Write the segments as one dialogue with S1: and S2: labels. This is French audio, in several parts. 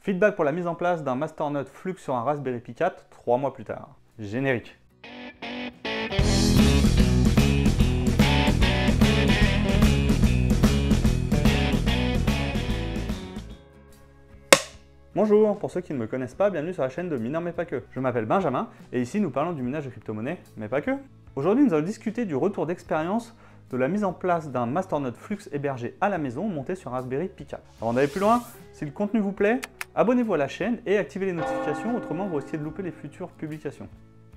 S1: Feedback pour la mise en place d'un Masternode Flux sur un Raspberry Pi 4, 3 mois plus tard. Générique. Bonjour, pour ceux qui ne me connaissent pas, bienvenue sur la chaîne de Mineur mais pas que. Je m'appelle Benjamin et ici nous parlons du minage de crypto-monnaies, mais pas que. Aujourd'hui nous allons discuter du retour d'expérience de la mise en place d'un Masternode Flux hébergé à la maison monté sur Raspberry Pi 4. Avant d'aller plus loin, si le contenu vous plaît, abonnez-vous à la chaîne et activez les notifications, autrement vous risquez de louper les futures publications.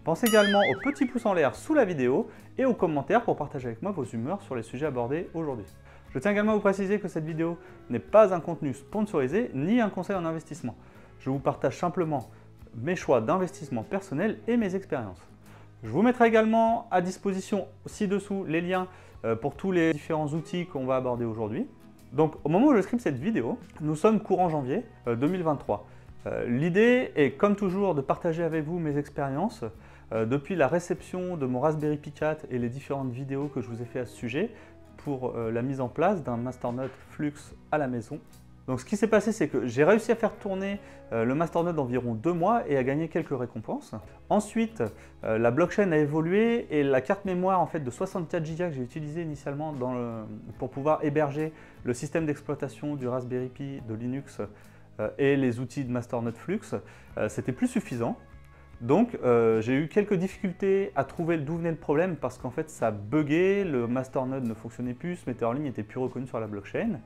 S1: Pensez également au petit pouce en l'air sous la vidéo et aux commentaires pour partager avec moi vos humeurs sur les sujets abordés aujourd'hui. Je tiens également à vous préciser que cette vidéo n'est pas un contenu sponsorisé ni un conseil en investissement. Je vous partage simplement mes choix d'investissement personnel et mes expériences. Je vous mettrai également à disposition ci-dessous les liens pour tous les différents outils qu'on va aborder aujourd'hui. Donc au moment où je scripte cette vidéo, nous sommes courant janvier 2023. L'idée est comme toujours de partager avec vous mes expériences depuis la réception de mon Raspberry Pi 4 et les différentes vidéos que je vous ai fait à ce sujet pour la mise en place d'un Masternode Flux à la maison. Donc ce qui s'est passé, c'est que j'ai réussi à faire tourner le Masternode d'environ 2 mois et à gagner quelques récompenses. Ensuite, la blockchain a évolué et la carte mémoire en fait, de 64 Go que j'ai utilisée initialement pour pouvoir héberger le système d'exploitation du Raspberry Pi, de Linux et les outils de Masternode Flux, c'était plus suffisant. Donc j'ai eu quelques difficultés à trouver d'où venait le problème parce qu'en fait ça buguait, le Masternode ne fonctionnait plus, se mettait en ligne, n'était plus reconnu sur la blockchain.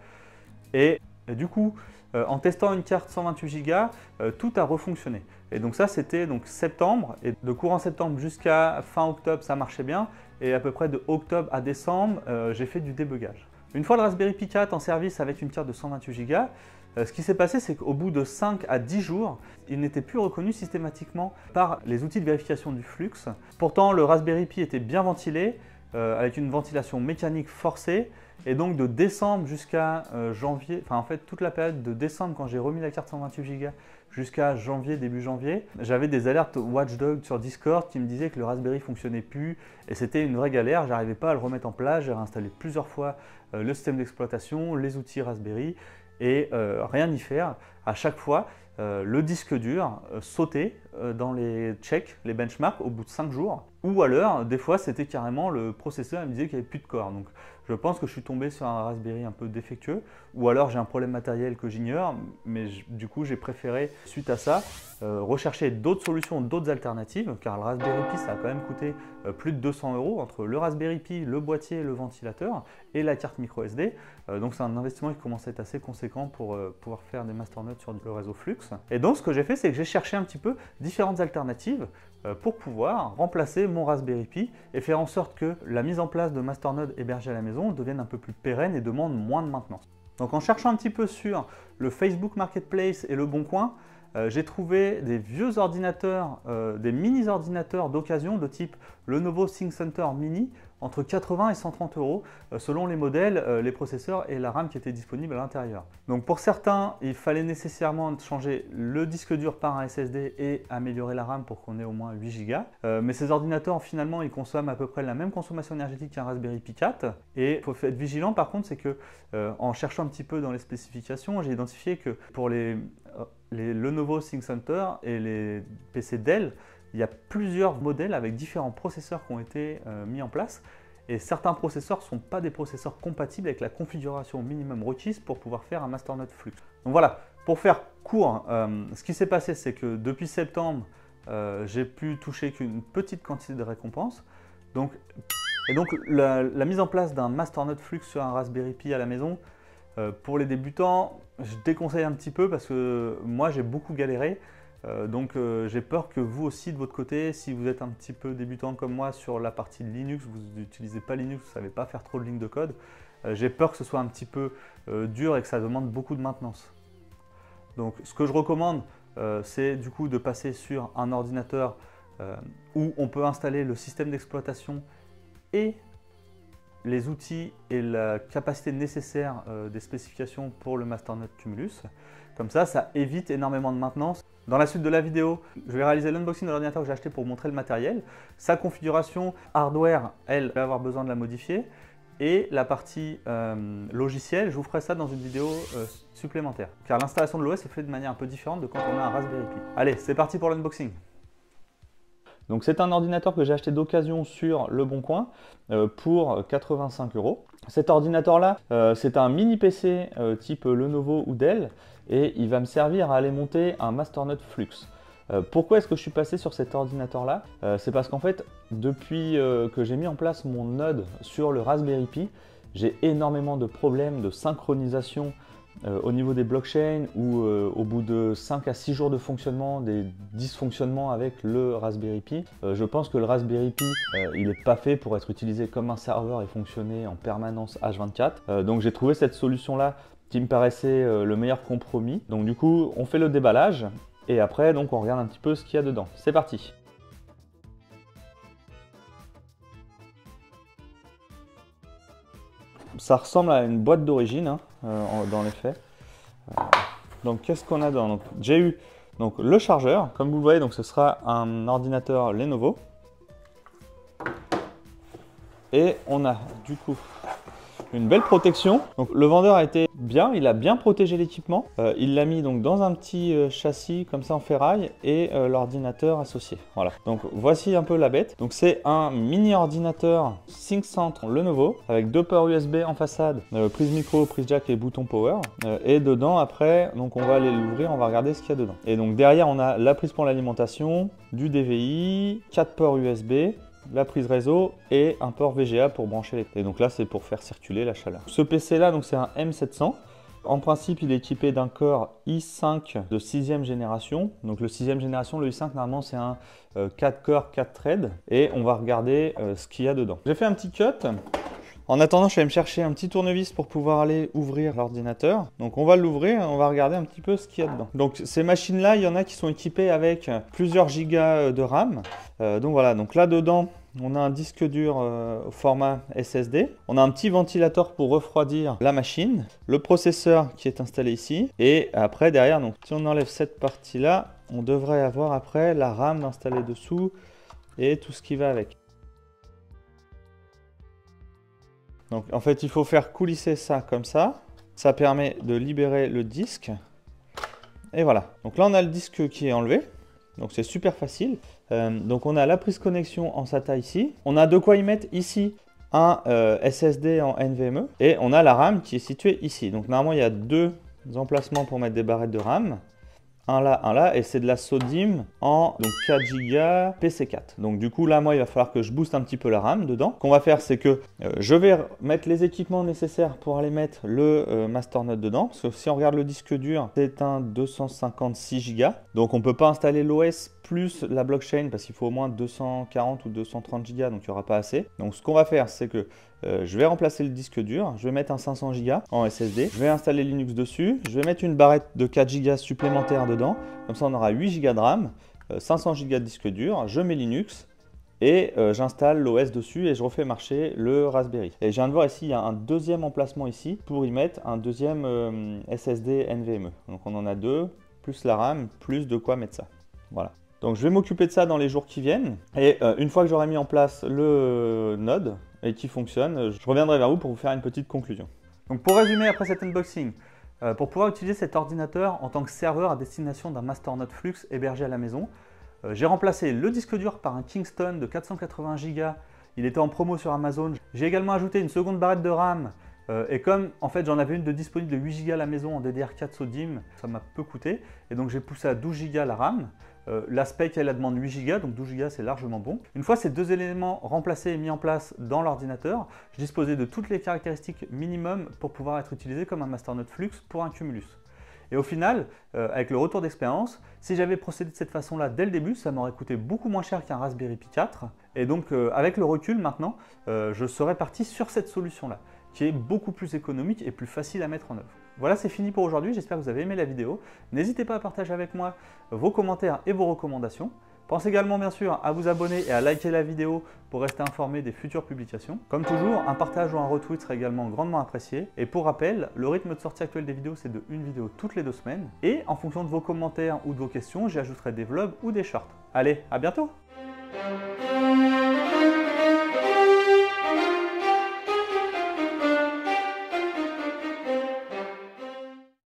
S1: Et du coup, en testant une carte 128 Go, tout a refonctionné. Et donc ça c'était donc septembre, et de courant septembre jusqu'à fin octobre ça marchait bien, et à peu près de octobre à décembre j'ai fait du débugage. Une fois le Raspberry Pi 4 en service avec une carte de 128 Go, ce qui s'est passé, c'est qu'au bout de 5 à 10 jours, il n'était plus reconnu systématiquement par les outils de vérification du flux. Pourtant, le Raspberry Pi était bien ventilé, avec une ventilation mécanique forcée, et donc de décembre jusqu'à janvier, enfin en fait toute la période de décembre quand j'ai remis la carte 128 Go jusqu'à janvier, début janvier, j'avais des alertes Watchdog sur Discord qui me disaient que le Raspberry fonctionnait plus et c'était une vraie galère, j'arrivais pas à le remettre en place, j'ai réinstallé plusieurs fois le système d'exploitation, les outils Raspberry et rien n'y faire. À chaque fois, le disque dur sautait dans les checks, les benchmarks au bout de 5 jours. Ou alors, des fois, c'était carrément le processeur il me disait qu'il n'y avait plus de corps. Donc, je pense que je suis tombé sur un Raspberry un peu défectueux. Ou alors, j'ai un problème matériel que j'ignore. Mais du coup, j'ai préféré, suite à ça, rechercher d'autres solutions, d'autres alternatives. Car le Raspberry Pi, ça a quand même coûté plus de 200 € entre le Raspberry Pi, le boîtier, le ventilateur et la carte micro SD. Donc, c'est un investissement qui commence à être assez conséquent pour pouvoir faire des masternodes sur le réseau Flux. Et donc, ce que j'ai fait, c'est que j'ai cherché un petit peu différentes alternatives pour pouvoir remplacer mon Raspberry Pi et faire en sorte que la mise en place de Masternode hébergé à la maison devienne un peu plus pérenne et demande moins de maintenance. Donc en cherchant un petit peu sur le Facebook Marketplace et le Bon Coin, j'ai trouvé des vieux ordinateurs, des mini-ordinateurs d'occasion de type Lenovo ThinkCenter Mini entre 80 et 130 € selon les modèles, les processeurs et la RAM qui étaient disponibles à l'intérieur. Donc pour certains, il fallait nécessairement changer le disque dur par un SSD et améliorer la RAM pour qu'on ait au moins 8 Go. Mais ces ordinateurs, finalement, ils consomment à peu près la même consommation énergétique qu'un Raspberry Pi 4. Et il faut être vigilant, par contre, c'est que en cherchant un petit peu dans les spécifications, j'ai identifié que pour les Lenovo ThinkCenter et les PC Dell, il y a plusieurs modèles avec différents processeurs qui ont été mis en place et certains processeurs ne sont pas des processeurs compatibles avec la configuration minimum requise pour pouvoir faire un Masternode Flux. Donc voilà, pour faire court, ce qui s'est passé, c'est que depuis septembre, j'ai pu toucher qu'une petite quantité de récompenses. Donc la mise en place d'un Masternode Flux sur un Raspberry Pi à la maison, pour les débutants, je déconseille un petit peu parce que moi j'ai beaucoup galéré. Donc j'ai peur que vous aussi de votre côté, si vous êtes un petit peu débutant comme moi sur la partie de Linux, vous n'utilisez pas Linux, vous ne savez pas faire trop de lignes de code, j'ai peur que ce soit un petit peu dur et que ça demande beaucoup de maintenance. Donc ce que je recommande, c'est du coup de passer sur un ordinateur où on peut installer le système d'exploitation et les outils et la capacité nécessaire des spécifications pour le Masternode Cumulus. Comme ça évite énormément de maintenance. Dans la suite de la vidéo, je vais réaliser l'unboxing de l'ordinateur que j'ai acheté pour vous montrer le matériel. Sa configuration hardware, elle, va avoir besoin de la modifier. Et la partie logicielle, je vous ferai ça dans une vidéo supplémentaire. Car l'installation de l'OS est faite de manière un peu différente de quand on a un Raspberry Pi. Allez, c'est parti pour l'unboxing. Donc c'est un ordinateur que j'ai acheté d'occasion sur Le Bon Coin pour 85 €. Cet ordinateur-là, c'est un mini PC type Lenovo ou Dell et il va me servir à aller monter un Masternote Flux. Pourquoi est-ce que je suis passé sur cet ordinateur-là? C'est parce qu'en fait, depuis que j'ai mis en place mon node sur le Raspberry Pi, j'ai énormément de problèmes de synchronisation au niveau des blockchains ou au bout de 5 à 6 jours de fonctionnement, des dysfonctionnements avec le Raspberry Pi. Je pense que le Raspberry Pi, il n'est pas fait pour être utilisé comme un serveur et fonctionner en permanence H24. Donc j'ai trouvé cette solution-là qui me paraissait le meilleur compromis. Donc du coup, on fait le déballage. Et après, donc, on regarde un petit peu ce qu'il y a dedans. C'est parti! Ça ressemble à une boîte d'origine, hein, dans les faits. Donc, qu'est-ce qu'on a dedans? J'ai eu donc, le chargeur. Comme vous le voyez, donc, ce sera un ordinateur Lenovo. Et on a du coup une belle protection. Donc le vendeur a été bien, il a bien protégé l'équipement. Il l'a mis donc dans un petit châssis comme ça en ferraille et l'ordinateur associé. Voilà. Donc voici un peu la bête. Donc c'est un mini ordinateur ThinkCentre Lenovo avec 2 ports USB en façade, prise micro, prise jack et bouton power. Et dedans après, donc on va aller l'ouvrir, on va regarder ce qu'il y a dedans. Et donc derrière on a la prise pour l'alimentation, du DVI, 4 ports USB. La prise réseau et un port VGA pour brancher les. Et donc là, c'est pour faire circuler la chaleur. Ce PC là, donc c'est un M700. En principe, il est équipé d'un Core i5 de 6e génération. Donc le 6e génération, le i5, normalement, c'est un 4 corps, 4 threads. Et on va regarder ce qu'il y a dedans. J'ai fait un petit cut. En attendant, je vais me chercher un petit tournevis pour pouvoir aller ouvrir l'ordinateur. Donc on va l'ouvrir et on va regarder un petit peu ce qu'il y a dedans. Donc ces machines-là, il y en a qui sont équipées avec plusieurs gigas de RAM. Donc voilà, donc là-dedans, on a un disque dur au format SSD. On a un petit ventilateur pour refroidir la machine. Le processeur qui est installé ici. Et après, derrière, donc, si on enlève cette partie-là, on devrait avoir après la RAM installée dessous et tout ce qui va avec. Donc en fait, il faut faire coulisser ça comme ça. Ça permet de libérer le disque. Et voilà. Donc là, on a le disque qui est enlevé. Donc c'est super facile. Donc on a la prise connexion en SATA ici. On a de quoi y mettre ici un SSD en NVMe. Et on a la RAM qui est située ici. Donc normalement, il y a 2 emplacements pour mettre des barrettes de RAM. Un là, et c'est de la SODIMM en donc 4 Go PC4. Donc du coup là, moi, il va falloir que je booste un petit peu la RAM dedans. Ce qu'on va faire, c'est que je vais mettre les équipements nécessaires pour aller mettre le Masternote dedans. Parce que si on regarde le disque dur, c'est un 256 Go. Donc on ne peut pas installer l'OS plus la blockchain parce qu'il faut au moins 240 ou 230 Go, donc il n'y aura pas assez. Donc ce qu'on va faire, c'est que je vais remplacer le disque dur, je vais mettre un 500 Go en SSD, je vais installer Linux dessus, je vais mettre une barrette de 4 Go supplémentaires dedans, comme ça on aura 8 Go de RAM, 500 Go de disque dur, je mets Linux et j'installe l'OS dessus et je refais marcher le Raspberry. Et je viens de voir ici, il y a un deuxième emplacement ici pour y mettre un deuxième SSD NVMe. Donc on en a 2, plus la RAM, plus de quoi mettre ça. Voilà. Donc je vais m'occuper de ça dans les jours qui viennent. Et une fois que j'aurai mis en place le node et qu'il fonctionne, je reviendrai vers vous pour vous faire une petite conclusion. Donc pour résumer après cet unboxing, pour pouvoir utiliser cet ordinateur en tant que serveur à destination d'un Masternote Flux hébergé à la maison, j'ai remplacé le disque dur par un Kingston de 480 Go. Il était en promo sur Amazon. J'ai également ajouté une seconde barrette de RAM. Et comme en fait j'en avais une de disponible de 8 Go à la maison en DDR4 SODIMM, ça m'a peu coûté. Et donc j'ai poussé à 12 Go la RAM. La spec elle demande 8 Go, donc 12 Go c'est largement bon. Une fois ces deux éléments remplacés et mis en place dans l'ordinateur, je disposais de toutes les caractéristiques minimum pour pouvoir être utilisé comme un Masternote Flux pour un Cumulus. Et au final, avec le retour d'expérience, si j'avais procédé de cette façon-là dès le début, ça m'aurait coûté beaucoup moins cher qu'un Raspberry Pi 4. Et donc avec le recul maintenant, je serais parti sur cette solution-là, qui est beaucoup plus économique et plus facile à mettre en œuvre. Voilà, c'est fini pour aujourd'hui, j'espère que vous avez aimé la vidéo. N'hésitez pas à partager avec moi vos commentaires et vos recommandations. Pensez également bien sûr à vous abonner et à liker la vidéo pour rester informé des futures publications. Comme toujours, un partage ou un retweet serait également grandement apprécié. Et pour rappel, le rythme de sortie actuel des vidéos, c'est de une vidéo toutes les 2 semaines. Et en fonction de vos commentaires ou de vos questions, j'y ajouterai des vlogs ou des shorts. Allez, à bientôt!